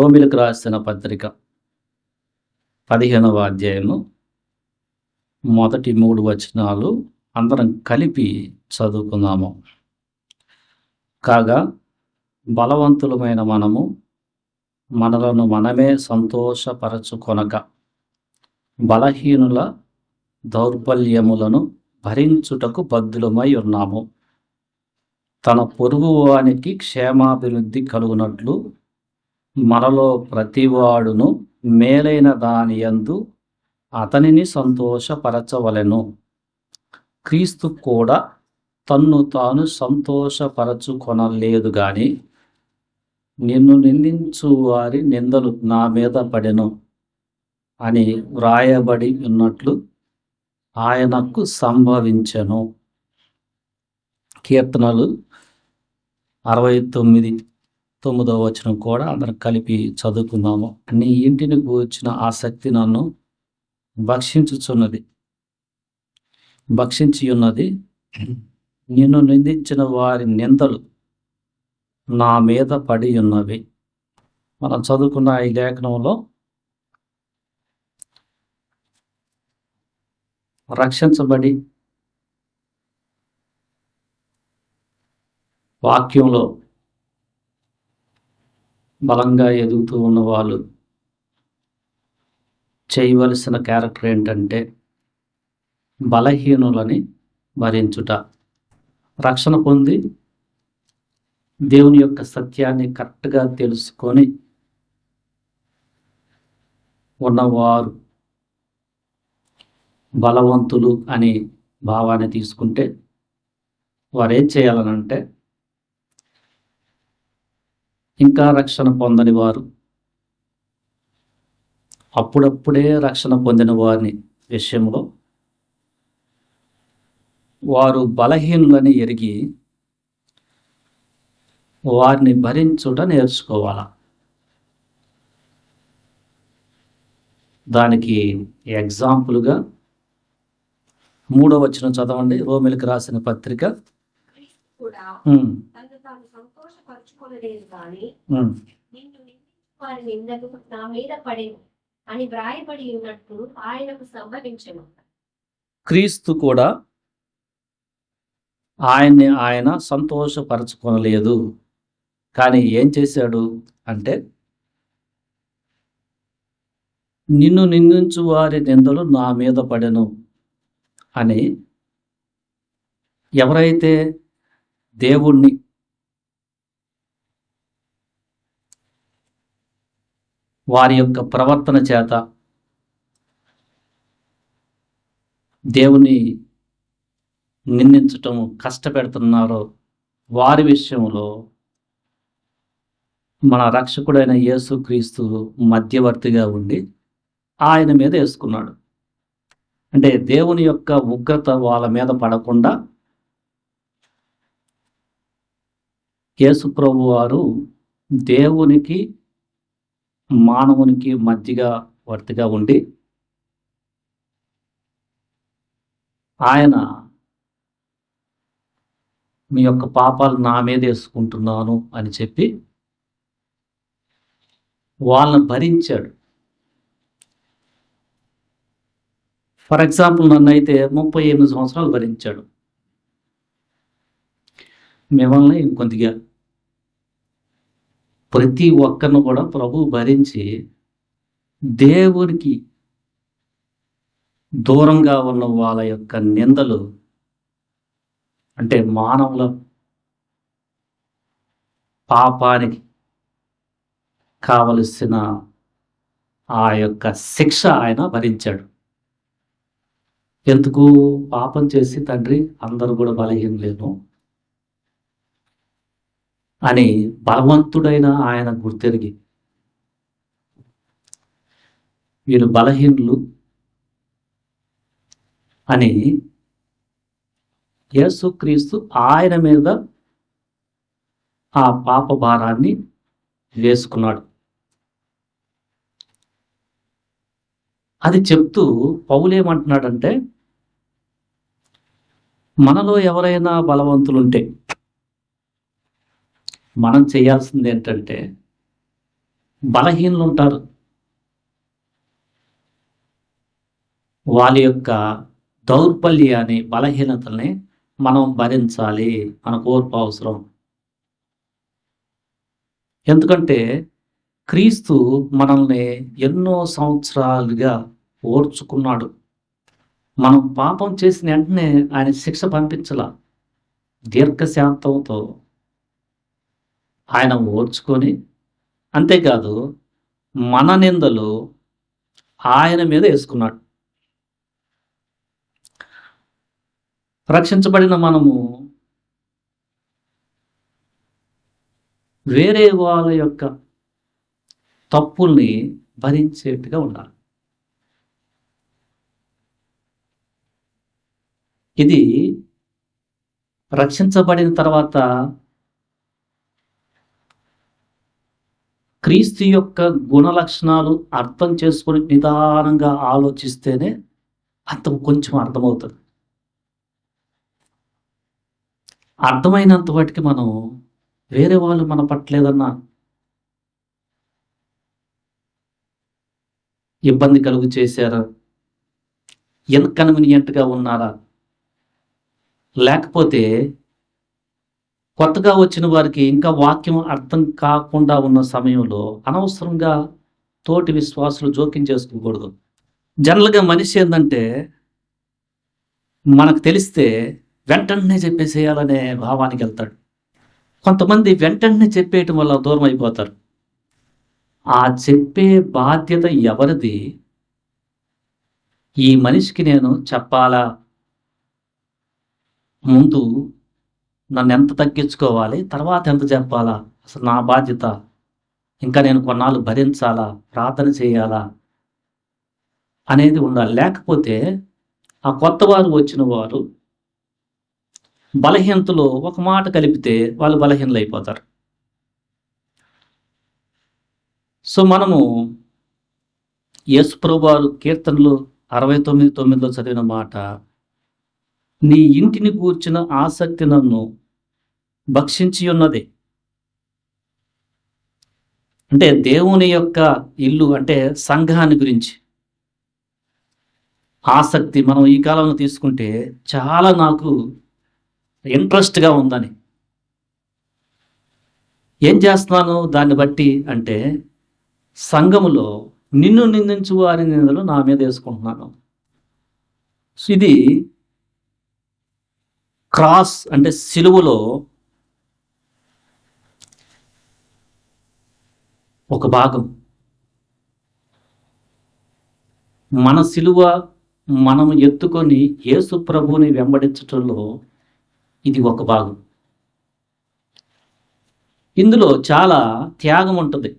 రోమిలకు రాసిన పత్రిక 15వ అధ్యాయము మొదటి 3 వచనాలు అందరం కలిపి చదువుకుందాము. కాగా బలవంతులమైన మనము మనలను మనమే సంతోషపరచుకొనక బలహీనుల దౌర్బల్యములను భరించుటకు బద్ధులమై ఉన్నాము. తన పొరుగువానికి క్షేమాభివృద్ధి కలుగునట్లు మనలో ప్రతివాడును మేలైన దాని యందు అతనిని సంతోషపరచవలెను. క్రీస్తు కూడా తన్ను తాను సంతోషపరచుకొనలేదు గాని నిన్ను నిందించు వారి నిందలు నా మీద పడెను అని వ్రాయబడి ఉన్నట్లు ఆయనకు సంభవించెను. కీర్తనలు 69:9 వచనం కూడా అందరం కలిపి చదువుకుందాము. నీ ఇంటిని గూర్చిన ఆసక్తి నన్ను భక్షించి ఉన్నది. నిన్ను నిందించిన వారి నిందలు నా మీద పడి ఉన్నవి. మనం చదువుకున్న ఈ లేఖనంలో రక్షించబడి వాక్యంలో బలంగా ఎదుగుతూ ఉన్న వాళ్ళు చేయవలసిన క్యారెక్టర్ ఏంటంటే బలహీనులని భరించుట. రక్షణ పొంది దేవుని యొక్క సత్యాన్ని కరెక్ట్గా తెలుసుకొని ఉన్నవారు బలవంతులు అనే భావాన్ని తీసుకుంటే వారు ఏం చేయాలనంటే, ఇంకా రక్షణ పొందని వారు, అప్పుడప్పుడే రక్షణ పొందిన వారిని విషయంలో వారు బలహీనులని ఎరిగి వారిని భరించుట నేర్చుకోవాలి. దానికి ఎగ్జాంపుల్గా 3వ వచనం చదవండి. రోమిలకు రాసిన పత్రిక. క్రీస్తు కూడా ఆయన సంతోషపరచుకొనలేదు, కానీ ఏం చేశాడు అంటే నిన్ను నిందించు వారి నిందలు నా మీద పడెను అని ఎవరైతే దేవుణ్ణి వారి యొక్క ప్రవర్తన చేత దేవుని నిందించటం కష్టపెడుతున్నారో వారి విషయంలో మన రక్షకుడైన యేసుక్రీస్తు మధ్యవర్తిగా ఉండి ఆయన మీద వేసుకున్నాడు. అంటే దేవుని యొక్క ఉగ్రత వాళ్ళ మీద పడకుండా యేసు ప్రభు వారు దేవునికి మానవునికి మధ్యవర్తిగా ఉండి ఆయన మీ యొక్క పాపాలు నా మీద వేసుకుంటున్నాను అని చెప్పి వాళ్ళని భరించాడు. ఫర్ ఎగ్జాంపుల్ నన్ను అయితే 38 సంవత్సరాలు భరించాడు. మిమ్మల్ని కొద్దిగా ప్రతి ఒక్కరిని కూడా ప్రభు భరించి దేవునికి దూరంగా ఉన్న వాళ్ళ యొక్క నిందలు, అంటే మానవుల పాపానికి కావలసిన ఆ యొక్క శిక్ష ఆయన భరించాడు. ఎందుకు? పాపం చేసి తండ్రి అందరూ కూడా బలహీనలేను అని బలవంతుడైన ఆయన గుర్తెరిగి వీరు బలహీనులు అని యేసుక్రీస్తు ఆయన మీద ఆ పాప భారాన్ని వేసుకున్నాడు. అది చెప్తూ పౌలేమంటున్నాడంటే, మనలో ఎవరైనా బలవంతులుంటే మనం చేయాల్సింది ఏంటంటే బలహీనులు ఉంటారు. వాళ్ళ యొక్క దౌర్బల్యాన్ని, బలహీనతల్ని మనం భరించాలి. మనకు ఓర్పు అవసరం. ఎందుకంటే క్రీస్తు మనల్ని ఎన్నో సంవత్సరాలుగా ఓర్చుకున్నాడు. మనం పాపం చేసిన వెంటనే ఆయన శిక్ష పంపించలా. దీర్ఘశాంతంతో ఆయన ఓర్చుకొని, అంతేకాదు మన నిందలు ఆయన మీద వేసుకున్నాడు. రక్షించబడిన మనము వేరే వాళ్ళ యొక్క తప్పుల్ని భరించేట్టుగా ఉండాలి. ఇది రక్షించబడిన తర్వాత క్రీస్తు యొక్క గుణలక్షణాలు అర్థం చేసుకొని నిదానంగా ఆలోచిస్తేనే కొంచెం అర్థమవుతుంది. అర్థమైనంత వాటికి మనం వేరే వాళ్ళు మన పట్ల ఏదన్నా ఇబ్బంది కలుగు చేశారా, ఇన్కన్వీనియంట్గా ఉన్నారా, లేకపోతే కొత్తగా వచ్చిన వారికి ఇంకా వాక్యం అర్థం కాకుండా ఉన్న సమయంలో అనవసరంగా తోటి విశ్వాసులు జోక్యం చేసుకోకూడదు. జనరల్గా మనిషి ఏంటంటే మనకు తెలిస్తే వెంటనే చెప్పేసేయాలనే భావానికి వెళ్తాడు. కొంతమంది వెంటనే చెప్పేయటం వల్ల దూరం అయిపోతారు. ఆ చెప్పే బాధ్యత ఎవరిది? ఈ మనిషికి నేను చెప్పాలా? ముందు నన్ను ఎంత తగ్గించుకోవాలి, తర్వాత ఎంత చెప్పాలా? అసలు నా బాధ్యత ఇంకా నేను కొన్నాళ్ళు భరించాలా, ప్రార్థన చేయాలా అనేది ఉండాలి. లేకపోతే ఆ కొత్త వారు వచ్చిన వారు బలహీనతలో ఒక మాట కలిపితే వాళ్ళు బలహీనలు అయిపోతారు. సో మనము యేసుప్రభువు వారు కీర్తనలు 69:9 చదివిన మాట, నీ ఇంటిని గూర్చిన ఆసక్తి నన్ను భక్షించి ఉన్నది. అంటే దేవుని యొక్క ఇల్లు అంటే సంఘాన్ని గురించి ఆసక్తి మనం ఈ కాలంలో తీసుకుంటే చాలా నాకు ఇంట్రెస్ట్గా ఉందని. ఏం చేస్తున్నాను దాన్ని బట్టి అంటే, సంఘములో నిన్ను నిందించు వారి నిందలు నా మీద వేసుకుంటున్నాను. ఇది క్రాస్ అంటే సిలువలో ఒక భాగం. మన సిలువ మనం ఎత్తుకొని యేసు ప్రభువుని వెంబడించటంలో ఇది ఒక భాగం. ఇందులో చాలా త్యాగం ఉంటుంది.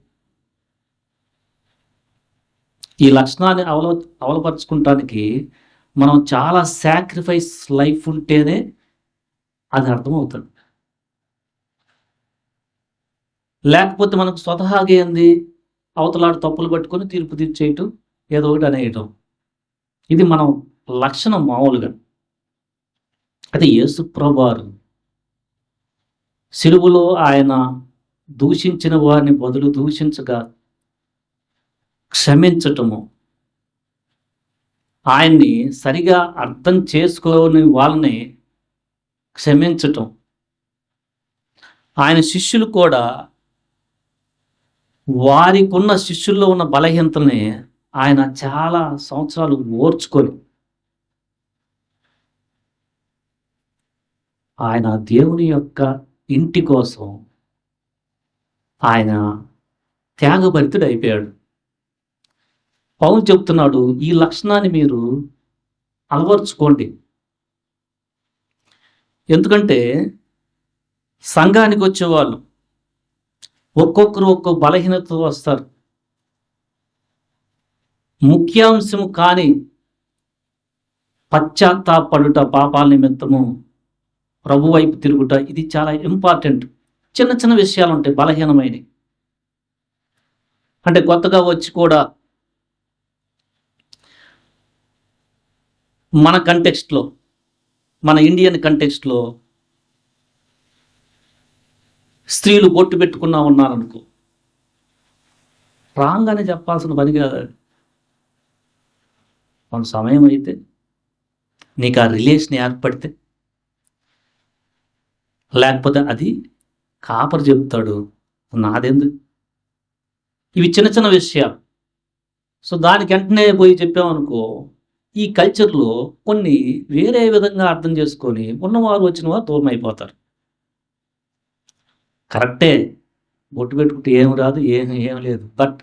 ఈ లక్షణాన్ని అవలపరుచుకుంటానికి మనం చాలా సాక్రిఫైస్ లైఫ్ ఉంటేనే అది అర్థమవుతుంది. లేకపోతే మనకు స్వతహాగా ఏంది, అవతలాడు తప్పులు పట్టుకొని తీర్పు తీర్చేయటం, ఏదో ఒకటి అనేయటం, ఇది మనం లక్షణం మామూలుగా. అయితే యేసు ప్రభువారు సిలువలో ఆయన దూషించిన వారిని బదులు దూషించగా క్షమించటము, ఆయన్ని సరిగా అర్థం చేసుకోని వాళ్ళని క్షమించటం, ఆయన శిష్యులు కూడా వారికి ఉన్న శిష్యుల్లో ఉన్న బలహీనతల్ని ఆయన చాలా సంవత్సరాలు ఓర్చుకొని ఆయన దేవుని యొక్క ఇంటి కోసం ఆయన త్యాగభరితుడు అయిపోయాడు. పౌలు చెప్తున్నాడు, ఈ లక్షణాన్ని మీరు అలవర్చుకోండి. ఎందుకంటే సంఘానికి వచ్చేవాళ్ళు ఒక్కొక్కరు ఒక్కొక్క బలహీనతతో వస్తారు. ముఖ్యాంశము కాని పశ్చాత్తాపడుట, పాపాల నిమిత్తము ప్రభు వైపు తిరుగుట, ఇది చాలా ఇంపార్టెంట్. చిన్న చిన్న విషయాలు ఉంటాయి బలహీనమైనవి. అంటే కొత్తగా వచ్చి కూడా మన కంటెక్స్ట్లో, మన ఇండియన్ కంటెక్స్ట్లో స్త్రీలు బొట్టు పెట్టుకున్నా ఉన్నారనుకో, రాంగానే చెప్పాల్సిన పని కాదు అది. కొంత సమయం అయితే నీకు ఆ రిలేషన్ ఏర్పడితే, లేకపోతే అది కాపరి చెప్తాడు, నాదెందుకు. ఇవి చిన్న చిన్న విషయాలు. సో దానికి వెంటనే పోయి చెప్పామనుకో, ఈ కల్చర్లో కొన్ని వేరే విధంగా అర్థం చేసుకొని ఉన్నవారు వచ్చిన వారు దూరం అయిపోతారు. కరెక్టే, బొట్టు పెట్టుకుంటే ఏం రాదు, ఏం లేదు. బట్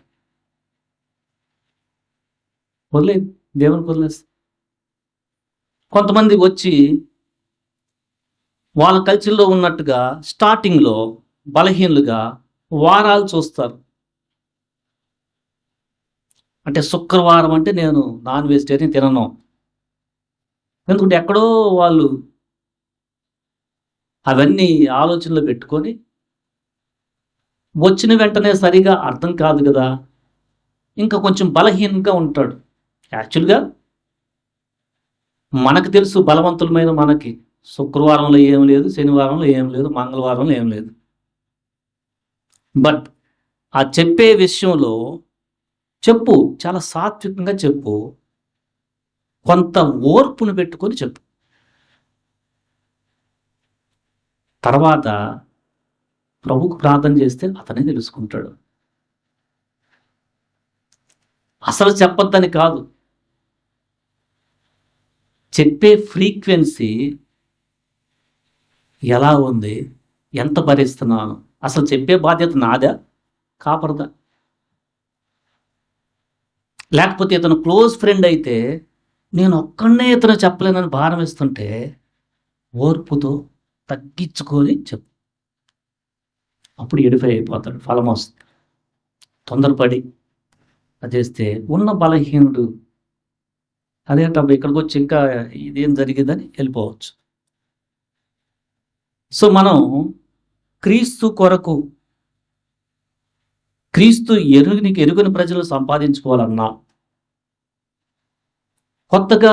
వదిలేదు, దేవునికి వదిలేస్తా. కొంతమంది వచ్చి వాళ్ళ కల్చర్లో ఉన్నట్టుగా స్టార్టింగ్లో బలహీనులుగా వారాలు చూస్తారు. అంటే శుక్రవారం అంటే నేను నాన్ వెజిటేరియన్ తినను, ఎందుకంటే ఎక్కడో వాళ్ళు అవన్నీ ఆలోచనలో పెట్టుకొని వచ్చిన వెంటనే సరిగా అర్థం కాదు కదా, ఇంకా కొంచెం బలహీనంగా ఉంటాడు. యాక్చువల్గా మనకు తెలుసు, బలవంతులమైన మనకి శుక్రవారంలో ఏం లేదు, శనివారంలో ఏం లేదు, మంగళవారంలో ఏం లేదు. బట్ ఆ చెప్పే విషయంలో చెప్పు, చాలా సాత్వికంగా చెప్పు, కొంత ఓర్పును పెట్టుకొని చెప్పు. తర్వాత ప్రభుకు ప్రార్థన చేస్తే అతనే తెలుసుకుంటాడు. అసలు చెప్పొద్దని కాదు, చెప్పే ఫ్రీక్వెన్సీ ఎలా ఉంది, ఎంత భరిస్తున్నాను, అసలు చెప్పే బాధ్యత నాదా కాపరదా. లేకపోతే ఇతను క్లోజ్ ఫ్రెండ్ అయితే నేను ఒక్కడనే ఇతను చెప్పలేనని భారం ఇస్తుంటే ఓర్పుతో తగ్గించుకొని చెప్పు. అప్పుడు ఎడిఫై అయిపోతాడు, ఫలం వస్తుంది. తొందరపడి అది చేస్తే ఉన్న బలహీనుడు అదేంటప్పుడు ఇక్కడికి వచ్చి ఇంకా ఇదేం జరిగిందని వెళ్ళిపోవచ్చు. సో మనం క్రీస్తు కొరకు, క్రీస్తు ఎరుగని ప్రజలు సంపాదించుకోవాలన్నా, కొత్తగా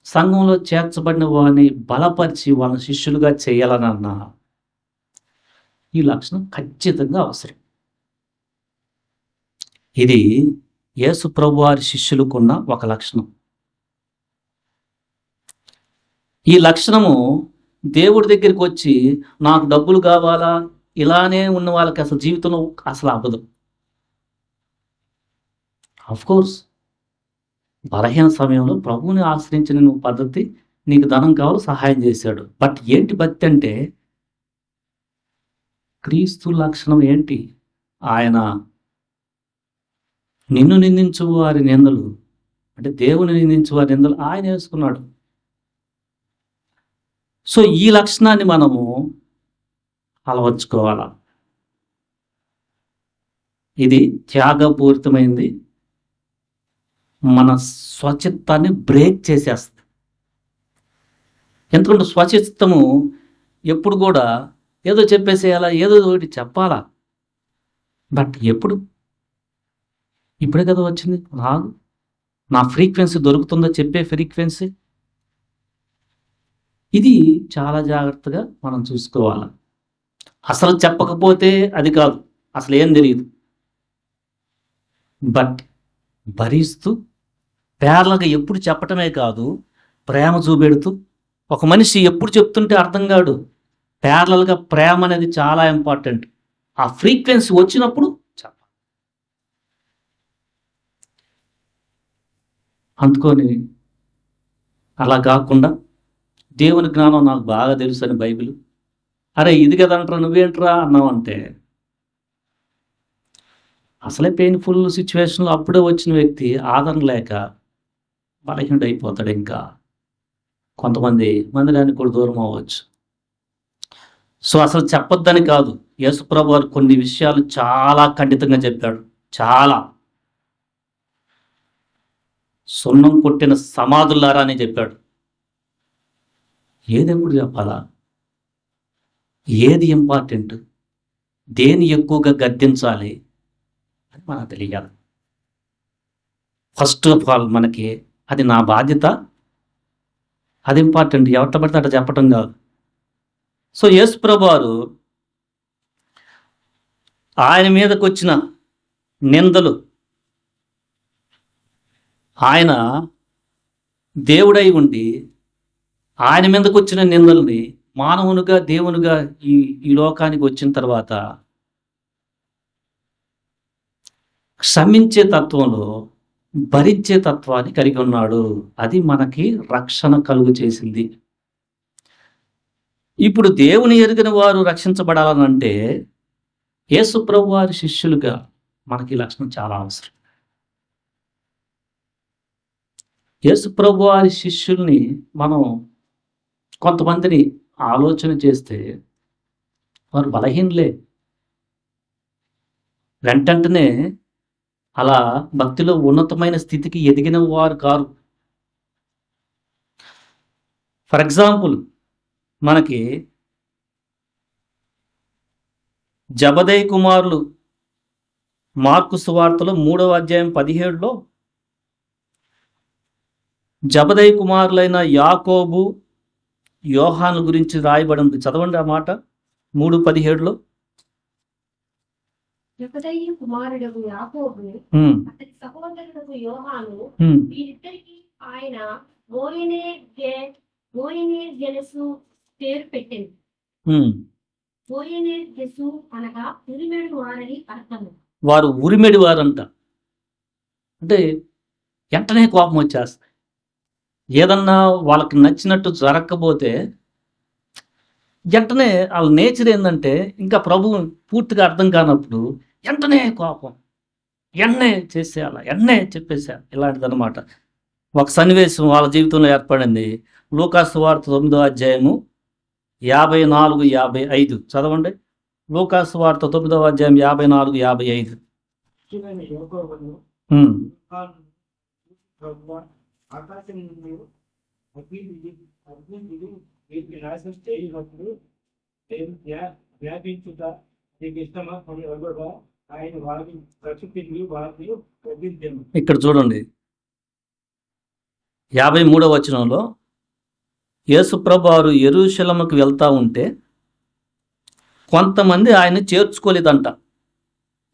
సంఘంలో చేర్చబడిన వారిని బలపరిచి వాళ్ళ శిష్యులుగా చేయాలనన్నా ఈ లక్షణం ఖచ్చితంగా అవసరం. ఇది యేసు ప్రభువారి శిష్యులకున్న ఒక లక్షణం. ఈ లక్షణము దేవుడి దగ్గరికి వచ్చి నాకు డబ్బులు కావాలా ఇలానే ఉన్న వాళ్ళకి అసలు జీవితంలో అసలు అవ్వదు. కోర్స్ బలహీన సమయంలో ప్రభువుని ఆశ్రయించిన నువ్వు పద్ధతి, నీకు ధనం కావాలి, సహాయం చేశాడు. బట్ ఏంటి భక్తి అంటే, క్రీస్తు లక్షణం ఏంటి? ఆయన నిన్ను నిందించు వారి నిందలు, అంటే దేవుని నిందించు వారి నిందలు ఆయన వేసుకున్నాడు. సో ఈ లక్షణాన్ని మనము అలవర్చుకోవాలా. ఇది త్యాగపూరితమైంది, మన స్వచిత్తాన్ని బ్రేక్ చేసేస్తుంది. ఎందుకంటే స్వచిత్తము ఎప్పుడు కూడా ఏదో చెప్పేసేయాలా, ఏదో ఒకటి చెప్పాలా. బట్ ఇప్పుడే కదా వచ్చింది, రాదు. నా ఫ్రీక్వెన్సీ దొరుకుతుందో చెప్పే ఫ్రీక్వెన్సీ, ఇది చాలా జాగ్రత్తగా మనం చూసుకోవాలి. అసలు చెప్పకపోతే అది కాదు, అసలు ఏం తెలియదు. బట్ భరిస్తూ పేర్లగా ఎప్పుడు చెప్పటమే కాదు, ప్రేమ చూపెడుతూ, ఒక మనిషి ఎప్పుడు చెప్తుంటే అర్థం కాడు, పేర్లగా ప్రేమ అనేది చాలా ఇంపార్టెంట్. ఆ ఫ్రీక్వెన్సీ వచ్చినప్పుడు చెప్పాలి. అందుకొని అలా కాకుండా దేవుని జ్ఞానం నాకు బాగా తెలుసు అని బైబిల్, అరే ఇది కదంటారా నువ్వేంట్రా అన్నావంటే, అసలే పెయిన్ఫుల్ సిచ్యువేషన్లో అప్పుడే వచ్చిన వ్యక్తి ఆదరణ లేక బలహీనుడు అయిపోతాడు. ఇంకా కొంతమంది మందిరానికి కూడా దూరం అవ్వచ్చు. సో అసలు చెప్పొద్దని కాదు, యేసుప్రభు వారు కొన్ని విషయాలు చాలా ఖండితంగా చెప్పాడు. చాలా సున్నం కొట్టిన సమాధులారా అని చెప్పాడు. ఏదెప్పుడు చెప్పాలా, ఏది ఇంపార్టెంట్, దేని ఎక్కువగా గద్దించాలి అని మనకు తెలియాలి. ఫస్ట్ ఆఫ్ ఆల్ మనకి అది నా బాధ్యత, అది ఇంపార్టెంట్. ఎవరితో పడితే అట్లా చెప్పటం కాదు. సో యేసుప్రభు వారు ఆయన మీదకి వచ్చిన నిందలు ఆయన దేవుడై ఉండి ఆయన మీదకు వచ్చిన నిందల్ని మానవునిగా దేవునిగా ఈ ఈ లోకానికి వచ్చిన తర్వాత క్షమించే తత్వంలో భరించే తత్వాన్ని కలిగి ఉన్నాడు. అది మనకి రక్షణ కలుగు చేసింది. ఇప్పుడు దేవుని ఎరిగిన వారు రక్షించబడాలనంటే యేసు ప్రభు వారి శిష్యులుగా మనకి ఈ లక్షణం చాలా అవసరం. యేసు ప్రభు వారి శిష్యుల్ని మనం కొంతమందిని ఆలోచన చేస్తే వారు బలహీనులే. వెంటనే అలా భక్తిలో ఉన్నతమైన స్థితికి ఎదిగిన వారు కారు. ఫర్ ఎగ్జాంపుల్ మనకి జబదయి కుమారులు మార్కు సువార్తలో 3వ అధ్యాయం 17లో జబదయి కుమారులైన యాకోబు యోహాను గురించి రాయబడింది. చదవండి ఆ మాట 3:17లో. జబదయి కుమారుడు యాకోబు అతని సహోదరుడు యోహాను వీరిద్దరికి ఆయన బోయనేర్జెసు పేరు పెట్టింది. బోయనేర్జెసు అనగా ఉరిమెడు వారని అర్థము. వారు ఉరిమెడి వారంట. అంటే వెంటనే కోపం వచ్చేస్తాయి. ఏదన్నా వాళ్ళకి నచ్చినట్టు జరగకపోతే వెంటనే వాళ్ళ నేచర్ ఏంటంటే ఇంకా ప్రభువు పూర్తిగా అర్థం కానప్పుడు వెంటనే కోపం, వెంటనే చేసేయాల, వెంటనే చెప్పేసేయాలి. ఇలాంటిదన్నమాట. ఒక సన్నివేశం వాళ్ళ జీవితంలో ఏర్పడింది. లూకాసు వార్త 9వ అధ్యాయము 54-55 చదవండి. లూకాసు వార్త 9వ అధ్యాయం 54-55. ఆకాశం నుండి వీరికి నాశనం చేయనప్పుడు వ్యాపించుట నీకు ఇష్టమా అని అడగగా ఆయన వారిని ప్రచుతిని వారిని తగ్గించాను. ఇక్కడ చూడండి 53వ వచనంలో యేసుప్రభు వారు యెరూషలేముకు వెళ్తా ఉంటే కొంతమంది ఆయన చేర్చుకోలేదంట.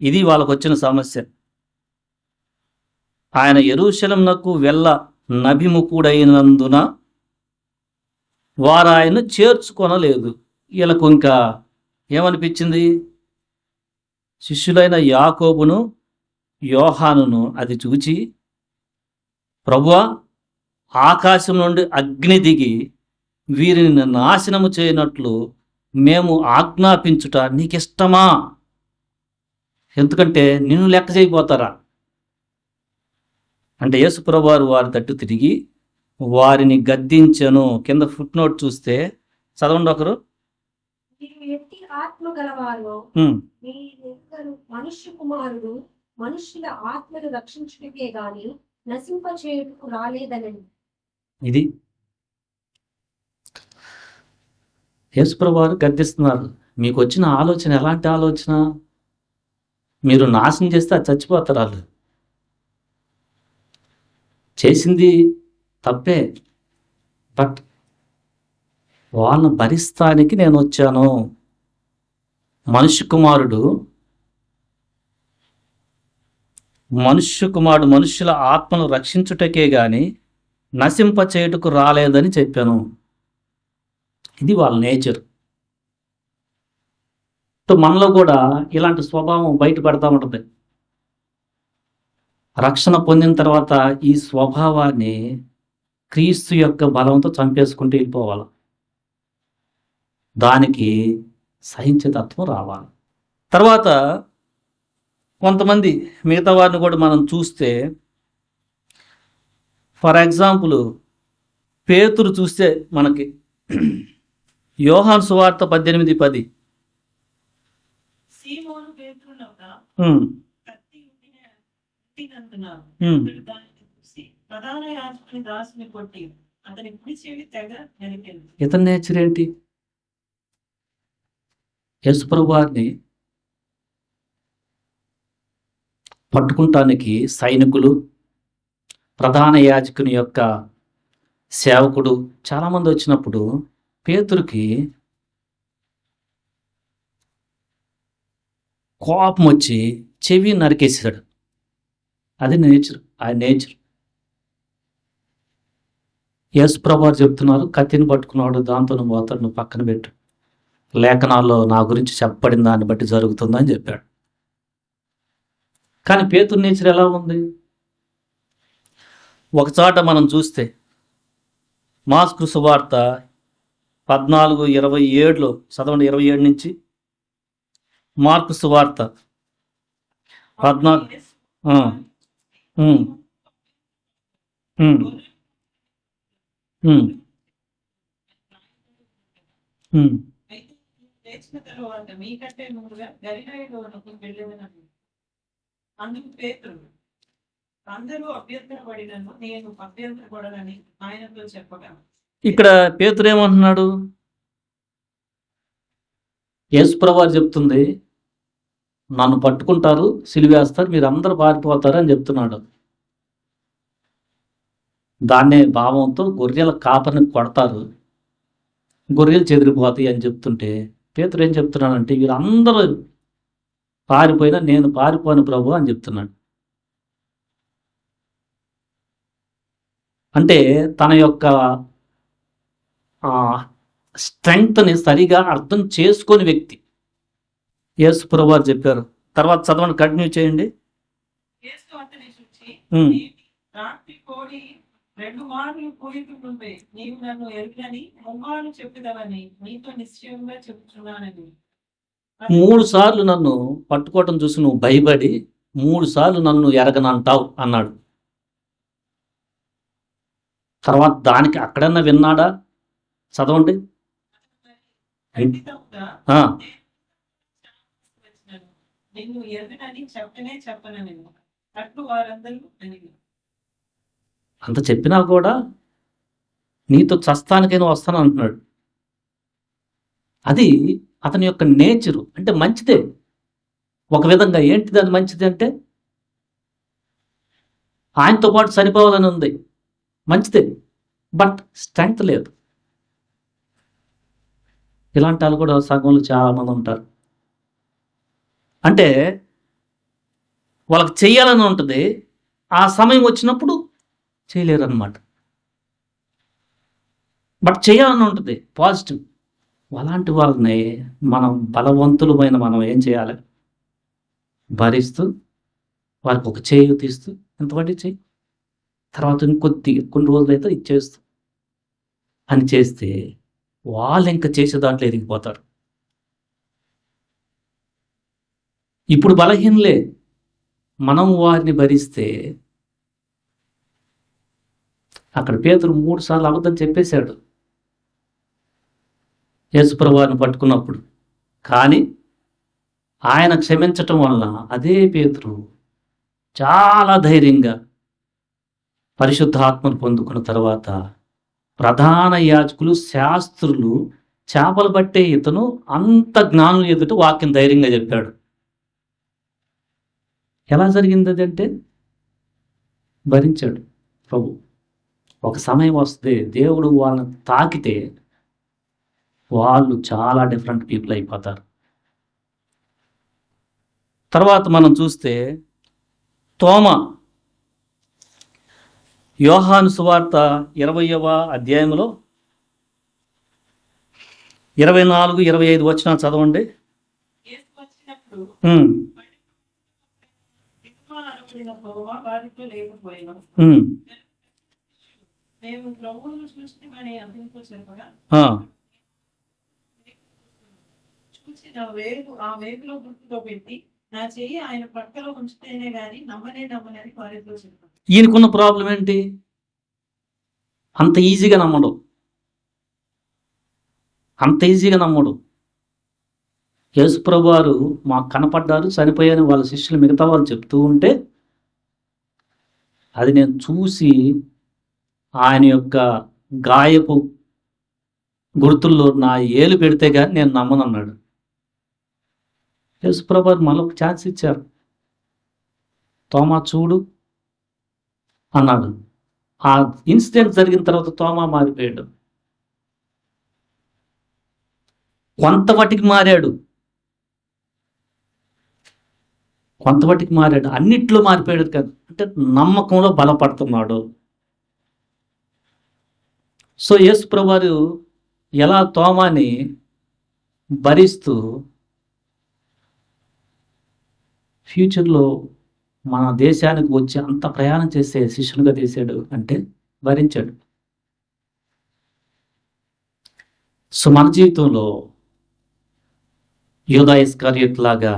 ఇది వాళ్ళకు వచ్చిన సమస్య. ఆయన యెరూషలేమునకు వెళ్ళ నభిముఖుడైనందున వారు ఆయన చేర్చుకొనలేదు. వీళ్ళకు ఇంకా ఏమనిపించింది? శిష్యులైన యాకోబును యోహానును అది చూచి, ప్రభువా, ఆకాశం నుండి అగ్ని దిగి వీరిని నాశనము చేయనట్లు మేము ఆజ్ఞాపించుట నీకిష్టమా? ఎందుకంటే నిన్ను లెక్క చేయబోతారా అంటే యేసుప్రభు వారి తట్టు తిరిగి వారిని గద్దించెను. కింద ఫుట్ నోట్ చూస్తే చదవండి ఒకరు. ఎట్టి ఆత్మ గలవారు మనుష్య కుమారుడు మనుష్యుల ఆత్మను రక్షించుటకే గాని నశింపచేయుటకు రాలేదనని. ఇది యేసుప్రభు వారు గద్దిస్తున్నారు. మీకు వచ్చిన ఆలోచన ఎలాంటి ఆలోచన? మీరు నాశనం చేస్తే అది చచ్చిపోతారు. వాళ్ళు చేసింది తప్పే, బట్ వాళ్ళను భరిస్తానికి నేను వచ్చాను. మనుష్య కుమారుడు మనుష్యుల ఆత్మను రక్షించుటకే గాని నశింపచేయుటకు రాలేదని చెప్పాను. ఇది వాళ్ళ నేచర్. మనలో కూడా ఇలాంటి స్వభావం బయటపడతా ఉంటుంది. రక్షణ పొందిన తర్వాత ఈ స్వభావాన్ని క్రీస్తు యొక్క బలంతో చంపేసుకుంటూ వెళ్ళిపోవాలి. దానికి సహించేతత్వం రావాలి. తర్వాత కొంతమంది మిగతా వారిని కూడా మనం చూస్తే, ఫర్ ఎగ్జాంపుల్ పేతురు చూస్తే మనకి యోహాను సువార్త 18:10 సీమోను పేతురునొక కత్తి ఉండినందున దానిని చూసి ప్రధాన యాజకుని దాసుని కొట్టి అతని కుడి చెవి తెగ నరికెను. ఇతని నేచర్ ఏంటి? యేసుప్రభు వారిని పట్టుకుంటానికి సైనికులు, ప్రధాన యాజకుని యొక్క సేవకుడు చాలామంది వచ్చినప్పుడు పేతురుకి కోపం వచ్చి చెవి నరికేసాడు. అది నేచర్. ఆ నేచర్ యేసు ప్రభువారు చెప్తున్నారు, కత్తిని పట్టుకున్నాడు దాంతో నువ్వు పోతాడు, నువ్వు పక్కన పెట్టు, లేఖనాల్లో నా గురించి చెప్పబడిన దాన్ని బట్టి జరుగుతుందని చెప్పాడు. కానీ పేతురు నేచర్ ఎలా ఉంది? ఒకచోట మనం చూస్తే మార్కు సువార్త 14:27 చదవండి, 27 నుంచి. మార్కు సువార్త 14. ఉమ్, ఉమ్, ఉమ్, ఉమ్. అయితే లేచిన తరువాత మీకంటే ముందుగా గలిలయలోనికి వెళ్ళెదనని. అందుకు పేతురు, అందరూ అభ్యంతరపడినను నేను అభ్యంతరపడనని ఆయనతో చెప్పగా, ఇక్కడ పేతురు ఏమంటున్నాడు? యేసు ప్రభువారు చెప్తుంది, నన్ను పట్టుకుంటారు, సిలువేస్తారు, మీరు అందరూ పారిపోతారు అని చెప్తున్నాడు. దాన్నే భావంతో గొర్రెల కాపరిని కొడతారు, గొర్రెలు చెదిరిపోతాయి అని చెప్తుంటే పేతురు ఏం చెప్తున్నాడంటే, వీరందరూ పారిపోయినా నేను పారిపోను ప్రభు అని చెప్తున్నాడు. అంటే తన యొక్క స్ట్రెంగ్త్ని సరిగా అర్థం చేసుకొని వ్యక్తి. యేసు ప్రభువారు చెప్పారు. తర్వాత చదవండి, కంటిన్యూ చేయండి. యేసు అతని చూచి, ఉమ్, రాత్రి కోడి 2 మార్లు కూయుచుండుండే, నీవు నన్ను ఎరుగని ముమ్మారు చెప్పుదవని నీతో నిశ్చయంగా చెబుతున్నానని. 3 సార్లు నన్ను పట్టుకోవటం చూసి నువ్వు భయపడి 3 సార్లు నన్ను ఎరగనంటావు అన్నాడు. తర్వాత దానికి అక్కడన్నా విన్నాడా? చదవండి. ఖండితంగా ఆ, వచ్చినను నిన్ను ఎరుగనని చెప్పనని అట్లు వారందరూ అడిగి. అంత చెప్పినా కూడా నీతో చస్తానికైనా వస్తాను అంటున్నాడు. అది అతని యొక్క నేచరు. అంటే మంచిదే ఒక విధంగా. ఏంటిది అది మంచిది అంటే, ఆయనతో పాటు సరిపోవాలని ఉంది, మంచిదే. బట్ స్ట్రెంగ్త్ లేదు. ఇలాంటి వాళ్ళు కూడా సంఘంలో చాలామంది ఉంటారు. అంటే వాళ్ళకి చెయ్యాలని ఉంటుంది, ఆ సమయం వచ్చినప్పుడు చేయలేరు అనమాట. బట్ చేయాలని ఉంటుంది పాజిటివ్. అలాంటి వాళ్ళని మనం బలవంతులమైన మనం ఏం చేయాలి? భరిస్తూ వారికి ఒక చేయి తీస్తూ, ఎంతమంది చేయి, తర్వాత కొన్ని రోజులైతే ఇచ్చేస్తూ అని చేస్తే వాళ్ళు ఇంకా చేసే దాంట్లో ఎదిగిపోతారు. ఇప్పుడు బలహీనలే, మనం వారిని భరిస్తే. అక్కడ పేతురు 3 సార్లు అబద్ధం చెప్పేశాడు యేసుప్రభువారిని పట్టుకున్నప్పుడు. కానీ ఆయన క్షమించటం వలన అదే పేతురు చాలా ధైర్యంగా పరిశుద్ధాత్మను పొందుకున్న తర్వాత ప్రధాన యాజకులు, శాస్త్రులు చేపలు పట్టే ఇతను అంత జ్ఞానులు ఎదుట వాక్యం ధైర్యంగా చెప్పాడు. ఎలా జరిగింది అదంటే, భరించాడు ప్రభు. ఒక సమయం వస్తే దేవుడు వాళ్ళని తాకితే వాళ్ళు చాలా డిఫరెంట్ పీపుల్ అయిపోతారు. తర్వాత మనం చూస్తే తోమ, యోహాను సువార్త 20వ అధ్యాయంలో 24-25 వచనాలు చదవండి. యేసు వచ్చినప్పుడు ఉమ్, అనబడిన తోమ వారితో లేకపోయినా ఉమ్, మేము ప్రభువును చూసినమని అతనితో చెప్పగా, ఆ, చూసి ఆ వేగులో గుర్తుతో పెట్టి నా చెయ్యి ఆయన పక్కలో ఉంచితేనే గాని నమ్మనని వారితో చెప్పాను. ఈయనకున్న ప్రాబ్లం ఏంటి? అంత ఈజీగా నమ్మడు, అంత ఈజీగా నమ్మడు. యేసుప్రభు వారు మాకు కనపడ్డారు, చనిపోయాని వాళ్ళ శిష్యులు మిగతా వాళ్ళు చెప్తూ ఉంటే అది నేను చూసి ఆయన యొక్క గాయపు గుర్తుల్లో నా ఏలు పెడితే కానీ నేను నమ్మనన్నాడు. యేసుప్రభు వారు మళ్ళీ ఒక ఛాన్స్ ఇచ్చారు. తోమా చూడు అన్నాడు. ఆ ఇన్సిడెంట్ జరిగిన తర్వాత తోమా మారిపోయాడు. కొంతవటికి మారాడు, కొంతవటికి మారాడు, అన్నిట్లో మారిపోయాడు కాదు. అంటే నమ్మకంలో బలపడుతున్నాడు. సో యేసు ప్రభువారు ఎలా తోమాని భరిస్తూ ఫ్యూచర్లో మన దేశానికి వచ్చి అంత ప్రయాణం చేసే శిష్యునిగా చేశాడు అంటే భరించాడు. సో మన జీవితంలో యూదా ఇస్కరియోతు లాగా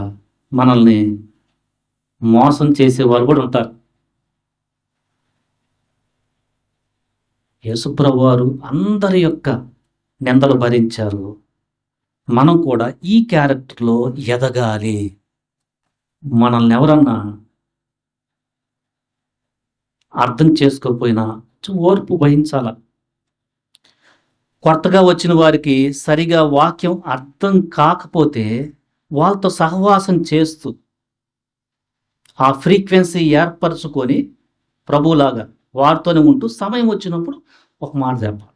మనల్ని మోసం చేసేవారు కూడా ఉంటారు. యేసుప్రభు వారు అందరి యొక్క నిందలు భరించారు. మనం కూడా ఈ క్యారెక్టర్లో ఎదగాలి. మనల్ని ఎవరన్నా అర్థం చేసుకోకపోయినా ఓర్పు వహించాల. కొత్తగా వచ్చిన వారికి సరిగా వాక్యం అర్థం కాకపోతే వాళ్ళతో సహవాసం చేస్తూ ఆ ఫ్రీక్వెన్సీ ఏర్పరచుకొని ప్రభువులాగా వారితోనే ఉంటూ సమయం వచ్చినప్పుడు ఒక మాట చెప్పాలి.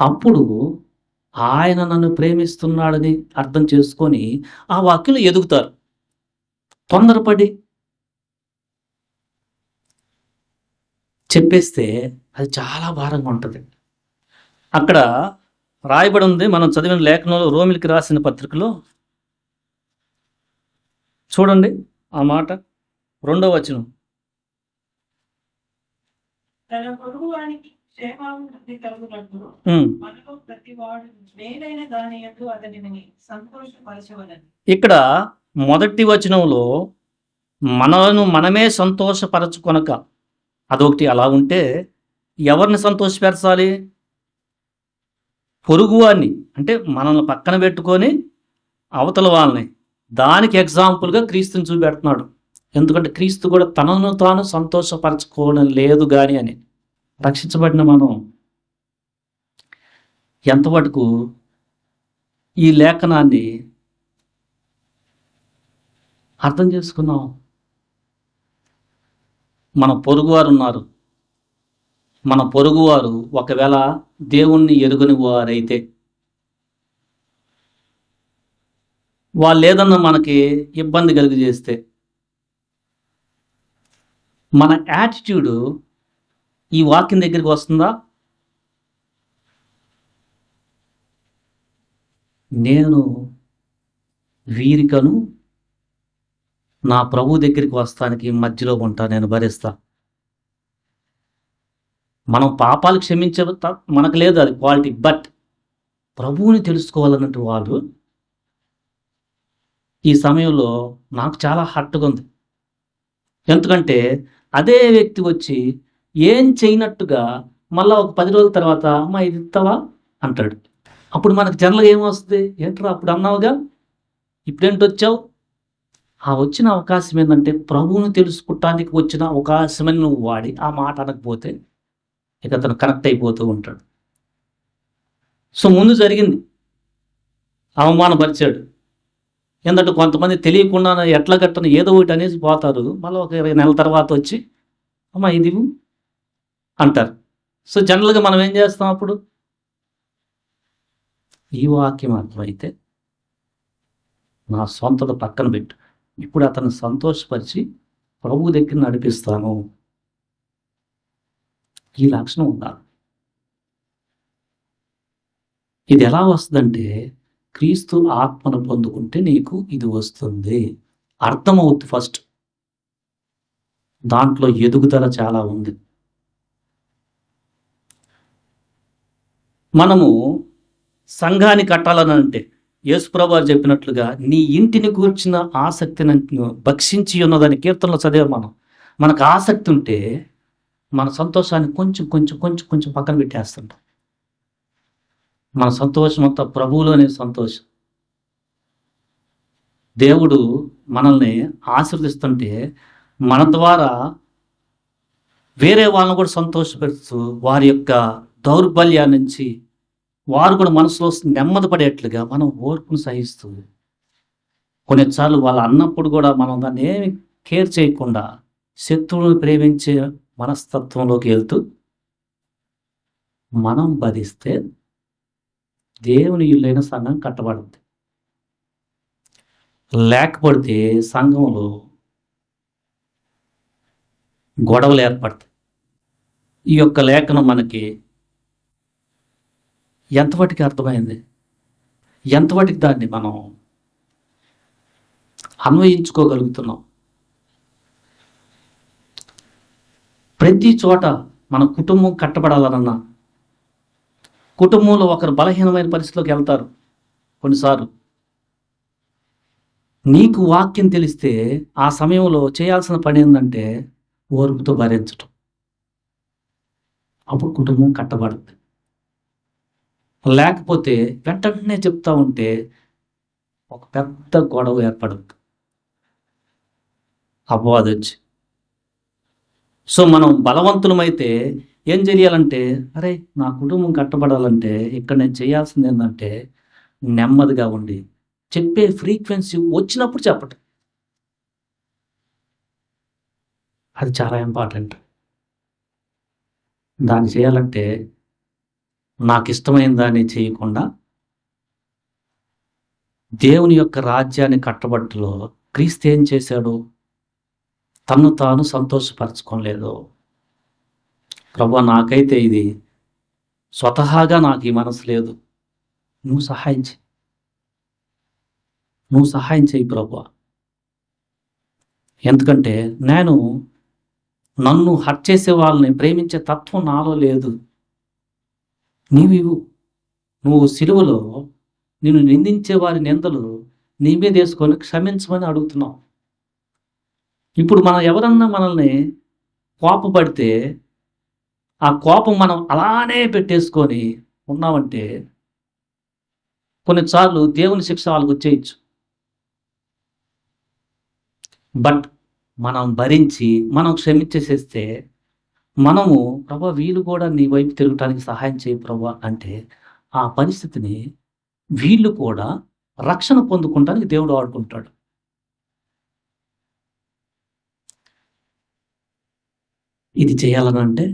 అప్పుడు ఆయన నన్ను ప్రేమిస్తున్నాడని అర్థం చేసుకొని ఆ వాక్యంలో ఎదుగుతారు. తొందరపడి చెప్పేస్తే అది చాలా భారంగా ఉంటుంది. అక్కడ రాయబడి ఉంది, మనం చదివిన లేఖనంలో రోమిలికి రాసిన పత్రికలో చూడండి ఆ మాట 2వ వచనం. తన పొరుగు వానికి క్షేమాభివృద్ధి కలుగునట్లు మనలో ప్రతి వాడు మేలైన దాని యందు అతనిని సంతోషపరచవలెను. ఇక్కడ మొదటి వచనంలో మనలను మనమే సంతోషపరచుకొనక, అదొకటి అలా ఉంటే ఎవరిని సంతోషపరచాలి? పొరుగువాన్ని, అంటే మనల్ని పక్కన పెట్టుకొని అవతల వాళ్ళని. దానికి ఎగ్జాంపుల్గా క్రీస్తుని చూపెడుతున్నాడు. ఎందుకంటే క్రీస్తు కూడా తనను తాను సంతోషపరచుకోవడం లేదు కానీ అని. రక్షించబడిన మనం ఎంతవరకు ఈ లేఖనాన్ని అర్థం చేసుకున్నాం? మన పొరుగువారు ఉన్నారు. మన పొరుగువారు ఒకవేళ దేవుణ్ణి ఎరుగని వారైతే వాళ్ళు ఏదన్నా మనకి ఇబ్బంది కలిగజేస్తే మన యాటిట్యూడ్ ఈ వాక్యం దగ్గరికి వస్తుందా? నేను వీరికను నా ప్రభు దగ్గరికి వస్తానికి మధ్యలో ఉంటా, నేను భరిస్తా. మనం పాపాలు క్షమించే మనకు లేదు అది క్వాలిటీ. బట్ ప్రభువుని తెలుసుకోవాలన్నట్టు వాళ్ళు ఈ సమయంలో నాకు చాలా హర్ట్గా ఉంది. ఎందుకంటే అదే వ్యక్తి వచ్చి ఏం చేయనట్టుగా మళ్ళీ ఒక 10 రోజుల తర్వాత అమ్మ ఇది ఇస్తావా అంటాడు. అప్పుడు మనకు జనరల్గా ఏమొస్తుంది? ఏంట్రా అప్పుడు అన్నావుగా, ఇప్పుడేంటి వచ్చావు? ఆ వచ్చిన అవకాశం ఏంటంటే ప్రభువుని తెలుసుకోవటానికి వచ్చిన అవకాశమని నువ్వు వాడి ఆ మాట అనకపోతే ఇక అతను కనెక్ట్ అయిపోతూ ఉంటాడు. సో ముందు జరిగింది, అవమానపరిచాడు. ఎందుకంటే కొంతమంది తెలియకుండా ఎట్లా గట్టను ఏదో ఒకటి అనేసి పోతారు. మళ్ళీ ఒక 20 నెలల తర్వాత వచ్చి అమ్మ ఇది అంటారు. సో జనరల్గా మనం ఏం చేస్తాం అప్పుడు? ఈ వాక్యం అర్థమైతే నా సొంతత పక్కన పెట్టు, ఇప్పుడు అతను సంతోషపరిచి ప్రభువు దగ్గర నడిపిస్తాను. ఈ లక్షణం ఉండాలి. ఇది ఎలా వస్తుందంటే క్రీస్తు ఆత్మను పొందుకుంటే నీకు ఇది వస్తుంది. అర్థమవుతుంది ఫస్ట్. దాంట్లో ఎదుగుదల చాలా ఉంది. మనము సంఘాన్ని కట్టాలని అంటే యేసుప్రభు వారు చెప్పినట్లుగా నీ ఇంటిని కూర్చిన ఆసక్తిని భక్షించి ఉన్నదని కీర్తనలో చదివే మనకు ఆసక్తి ఉంటే మన సంతోషాన్ని కొంచెం కొంచెం కొంచెం కొంచెం పక్కన పెట్టేస్తుంటాం. మన సంతోషం అంతా ప్రభువులోనే సంతోషం. దేవుడు మనల్ని ఆశీర్వదిస్తుంటే మన ద్వారా వేరే వాళ్ళని కూడా సంతోషపెడుతూ వారి యొక్క దౌర్బల్యాన్ని నుంచి వారు కూడా మనసులో నెమ్మది పడేట్లుగా మనం ఓర్పును సహిస్తూ, కొన్నిసార్లు వాళ్ళు అన్నప్పుడు కూడా మనం దాన్ని ఏమి కేర్ చేయకుండా శత్రువుని ప్రేమించే మనస్తత్వంలోకి వెళ్తూ మనం భరిస్తే దేవుని ఇల్లైన సంఘం కట్టబడుతుంది. లేకపోతే సంఘంలో గొడవలు ఏర్పడతాయి. ఈ యొక్క లేఖనం మనకి ఎంతవరకు అర్థమైంది, ఎంతవరకు దాన్ని మనం అన్వయించుకోగలుగుతున్నాం? ప్రతి చోట మన కుటుంబం కట్టబడాలన్నా, కుటుంబంలో ఒకరు బలహీనమైన పరిస్థితిలోకి వెళ్తారు. కొన్నిసార్లు నీకు వాక్యం తెలిస్తే ఆ సమయంలో చేయాల్సిన పని ఏంటంటే ఓర్పుతో భరించటం. అప్పుడు కుటుంబం కట్టబడుతుంది. లేకపోతే వెంటనే చెప్తా ఉంటే ఒక పెద్ద గొడవ ఏర్పడుతుంది, అపవాదం వచ్చి. సో మనం బలవంతులమైతే ఏం చేయాలంటే, అరే నా కుటుంబం కట్టబడాలంటే ఇక్కడ నేను చేయాల్సింది ఏంటంటే నెమ్మదిగా ఉండి చెప్పే ఫ్రీక్వెన్సీ వచ్చినప్పుడు చెప్పటం. అది చాలా ఇంపార్టెంట్. దాన్ని చేయాలంటే నాకు ఇష్టమైన దాన్ని చేయకుండా దేవుని యొక్క రాజ్యాన్ని కట్టబట్టులో క్రీస్తు ఏం చేశాడు? తన్ను తాను సంతోషపరచుకోలేదు. ప్రభువా, నాకైతే ఇది స్వతహాగా నాకు ఈ మనసు లేదు, నువ్వు సహాయం చేయి, నువ్వు సహాయం చేయి ప్రభువా. ఎందుకంటే నన్ను హర్ట్ చేసే వాళ్ళని ప్రేమించే తత్వం నాలో లేదు. నువ్వు సిలువలో నిన్ను నిందించే వారి నిందలు నీ మీద వేసుకొని క్షమించమని అడుగుతున్నావు. ఇప్పుడు మనం ఎవరన్నా మనల్ని కోపపడితే ఆ కోపం మనం అలానే పెట్టేసుకొని ఉన్నామంటే కొన్నిసార్లు దేవుని శిక్ష వాళ్ళకు వచ్చేయచ్చు. బట్ మనం భరించి మనం క్షమించేసేస్తే మనము ప్రభా వీళ్ళు కూడా నీ వైపు తిరగటానికి సహాయం చేయి ప్రభా అంటే ఆ పరిస్థితిని వీళ్ళు కూడా రక్షణ పొందుకుంటానికి దేవుడు ఆడుకుంటాడు. ఇది చేయాలనంటే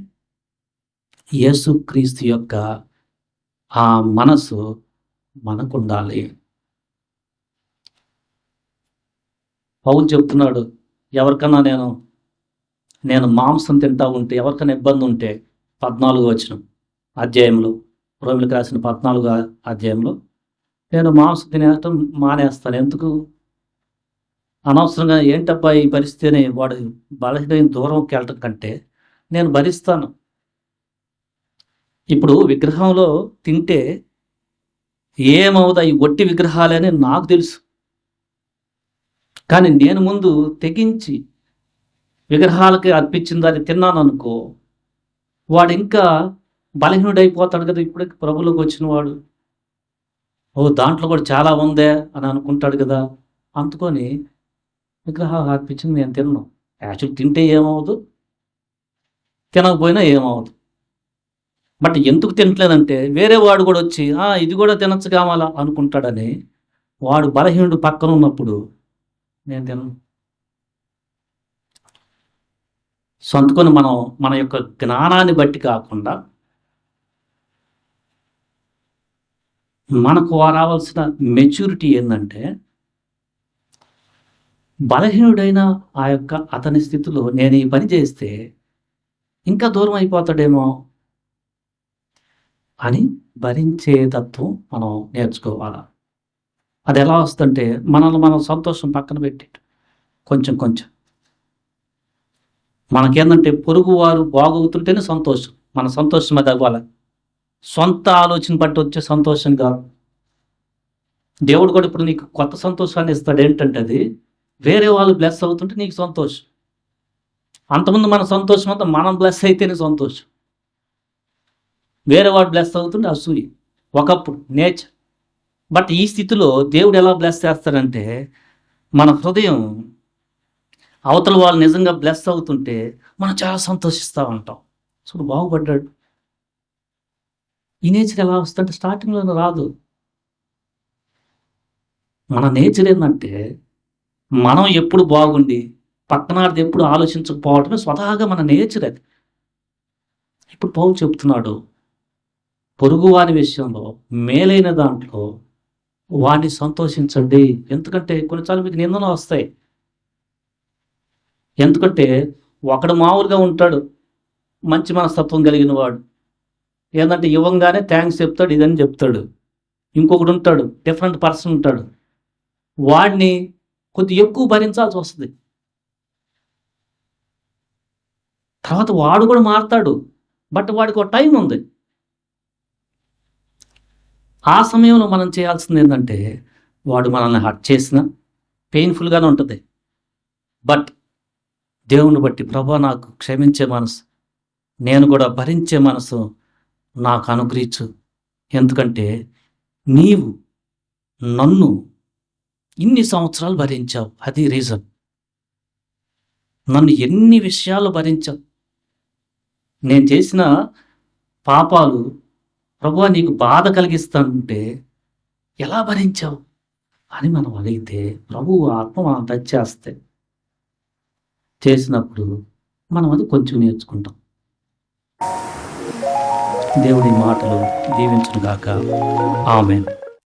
యేసుక్రీస్తు యొక్క ఆ మనసు మనకు ఉండాలి. పౌలు చెప్తున్నాడు, ఎవరికన్నా నేను మాంసం తింటా ఉంటే, ఎవరికైనా ఇబ్బంది ఉంటే 14వ వచనం అధ్యాయంలో, రోమిలకు రాసిన 14వ అధ్యాయంలో, నేను మాంసం తినేయటం మానేస్తాను. ఎందుకు? అనవసరంగా ఏంటబ్బా ఈ పరిస్థితి అని వాడు బలహీన దూరంకి వెళ్ళటం కంటే నేను భరిస్తాను. ఇప్పుడు విగ్రహంలో తింటే ఏమవుతాయి? ఒట్టి విగ్రహాలే అని నాకు తెలుసు. కానీ నేను ముందు తెగించి విగ్రహాలకి అర్పించిన దాన్ని తిన్నాను అనుకో, వాడు ఇంకా బలహీనుడైపోతాడు కదా. ఇప్పుడే ప్రభులోకి వచ్చిన వాడు దాంట్లో కూడా చాలా ఉందే అని అనుకుంటాడు కదా. అందుకొని విగ్రహాలు అర్పించింది నేను తిన్నాను. యాక్చువల్ తింటే ఏమవదు, తినకపోయినా ఏమవదు. బట్ ఎందుకు తినట్లేదంటే వేరే వాడు కూడా వచ్చి ఇది కూడా తినచ్చు కావాలా అనుకుంటాడని వాడు బలహీనుడు పక్కన ఉన్నప్పుడు నేను తినను. సో అందుకొని మనం మన యొక్క జ్ఞానాన్ని బట్టి కాకుండా మనకు రావాల్సిన మెచ్యూరిటీ ఏంటంటే, బలహీనుడైన ఆ యొక్క అతని స్థితిలో నేను ఈ పని చేస్తే ఇంకా దూరం అయిపోతాడేమో అని భరించే తత్వం మనం నేర్చుకోవాలి. అది ఎలా వస్తుందంటే మనం సంతోషం పక్కన పెట్టి కొంచెం మనకేందంటే పొరుగు వారు బాగవుతుంటేనే సంతోషం. మన సంతోషం అది అవ్వాలి. సొంత ఆలోచన బట్టి వచ్చే సంతోషం కాదు. దేవుడు కూడా ఇప్పుడు నీకు కొత్త సంతోషాన్ని ఇస్తాడు. ఏంటంటే అది వేరే వాళ్ళు బ్లెస్ అవుతుంటే నీకు సంతోషం. అంతకుముందు మన సంతోషం అంతా మనం బ్లెస్ అయితేనే సంతోషం. వేరే వాడు బ్లెస్ అవుతుంటే అసూయ ఒకప్పుడు నేచర్. బట్ ఈ స్థితిలో దేవుడు ఎలా బ్లెస్ చేస్తాడంటే, మన హృదయం అవతల వాళ్ళు నిజంగా బ్లెస్ అవుతుంటే మనం చాలా సంతోషిస్తూ ఉంటాం. చూడు బాగుపడ్డాడు. ఈ నేచర్ ఎలా వస్తుందంటే స్టార్టింగ్లో రాదు. మన నేచర్ ఏంటంటే మనం ఎప్పుడు బాగుండి పక్కనాడిది ఎప్పుడు ఆలోచించకపోవటమే స్వతహాగా మన నేచర్ అది. ఇప్పుడు పౌలు చెప్తున్నాడు, పొరుగువాని విషయంలో మేలైన దాంట్లో వాడిని సంతోషించండి. ఎందుకంటే కొన్నిసార్లు మీకు నిందలు వస్తాయి. ఎందుకంటే ఒకడు మామూలుగా ఉంటాడు, మంచి మనస్తత్వం కలిగిన వాడు. ఏంటంటే ఇవ్వంగానే థ్యాంక్స్ చెప్తాడు, ఇదని చెప్తాడు. ఇంకొకడు ఉంటాడు, డిఫరెంట్ పర్సన్ ఉంటాడు, వాడిని కొద్ది ఎక్కువ భరించాల్సి వస్తుంది. తర్వాత వాడు కూడా మారుతాడు, బట్ వాడికి ఒక టైం ఉంది. ఆ సమయంలో మనం చేయాల్సింది ఏంటంటే, వాడు మనల్ని హర్ట్ చేసినా పెయిన్ఫుల్గానే ఉంటుంది, బట్ దేవుని బట్టి ప్రభా నాకు క్షమించే మనసు, నేను కూడా భరించే మనసు నాకు అనుగ్రహించు. ఎందుకంటే నీవు నన్ను ఇన్ని సంవత్సరాలు భరించావు, అది రీజన్. నన్ను ఎన్ని విషయాలు భరించావు, నేను చేసిన పాపాలు ప్రభువా నీకు బాధ కలిగిస్తానంటే ఎలా భరించావు అని మనం అడిగితే, ప్రభువు ఆత్మ మనం టచ్ చేసినప్పుడు మనం అది కొంచెం నేర్చుకుంటాం. దేవుడి మాటలు దీవించును గాక. ఆమేన్.